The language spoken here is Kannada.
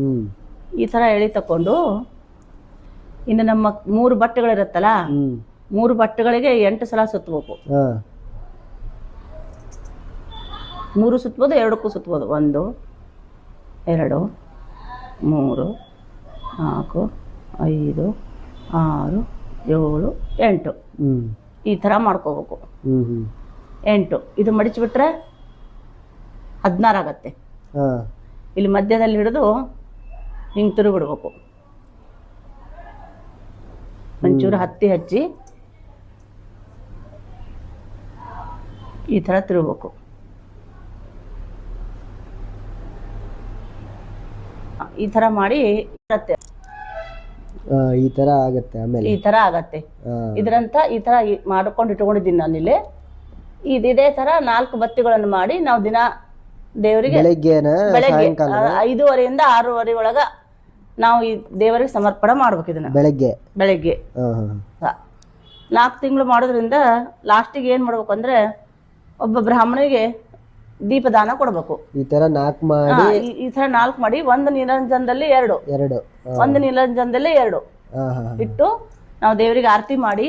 ಹ್ಮ್ ಈ ಥರ ಎಳೆ ತಕೊಂಡು ಇನ್ನು ನಮ್ಮ 3 ಬಟ್ಟೆಗಳಿರುತ್ತಲ್ಲ, 3 ಬಟ್ಟೆಗಳಿಗೆ 8 ಸಲ ಸುತ್ತಬೇಕು. 3 ಸುತ್ತಬೋದು, 2ಕ್ಕೂ ಸುತ್ತಬೋದು. 1 2 3 4 5 6 7 8 ಈ ಥರ ಮಾಡ್ಕೋಬೇಕು. 8 ಇದು ಮಡಿಚಿಬಿಟ್ರೆ 16 ಆಗತ್ತೆ. ಇಲ್ಲಿ ಮಧ್ಯದಲ್ಲಿ ಹಿಡಿದು ಹಿಂಗೆ ತಿರುಗಿಬಿಡ್ಬೇಕು. ಒಂಚೂರು ಹತ್ತಿ ಹಚ್ಚಿ ಈ ಥರ ತಿರುಗಬೇಕು. ಈ ಥರ ಮಾಡಿ ಈ ತರ ಆಗತ್ತೆ. ಆಮೇಲೆ ಈ ಥರ ಆಗತ್ತೆ. ಇದರಂತ ಈ ಥರ ಮಾಡ್ಕೊಂಡು ಇಟ್ಕೊಂಡಿದ್ದೀನಿ ನಾನಿಲ್ಲಿ. ಇದೇ ಥರ 4 ಬತ್ತಿಗಳನ್ನು ಮಾಡಿ ನಾವು ದಿನ ದೇವರಿಗೆ ಬೆಳಗ್ಗೆ 5:30 6:30 ಒಳಗ ನಾವು ಈ ದೇವರಿಗೆ ಸಮರ್ಪಣೆ ಮಾಡ್ಬೇಕು. ಇದನ್ನ ಬೆಳಗ್ಗೆ 4 ತಿಂಗಳು ಮಾಡೋದ್ರಿಂದ ಲಾಸ್ಟಿಗೆ ಏನ್ ಮಾಡ್ಬೇಕು ಅಂದ್ರೆ ಒಬ್ಬ ಬ್ರಾಹ್ಮಣಿಗೆ ದೀಪದಾನ ಕೊಡ್ಬೇಕು. ಈ ತರ 4 ಮಾಡಿ ಈ ತರ 4 ಮಾಡಿ ಒಂದು ನಿರಂಜನದಲ್ಲಿ 2 ಒಂದು ನಿರಂಜನದಲ್ಲಿ 2 ಇಟ್ಟು ನಾವು ದೇವರಿಗೆ ಆರತಿ ಮಾಡಿ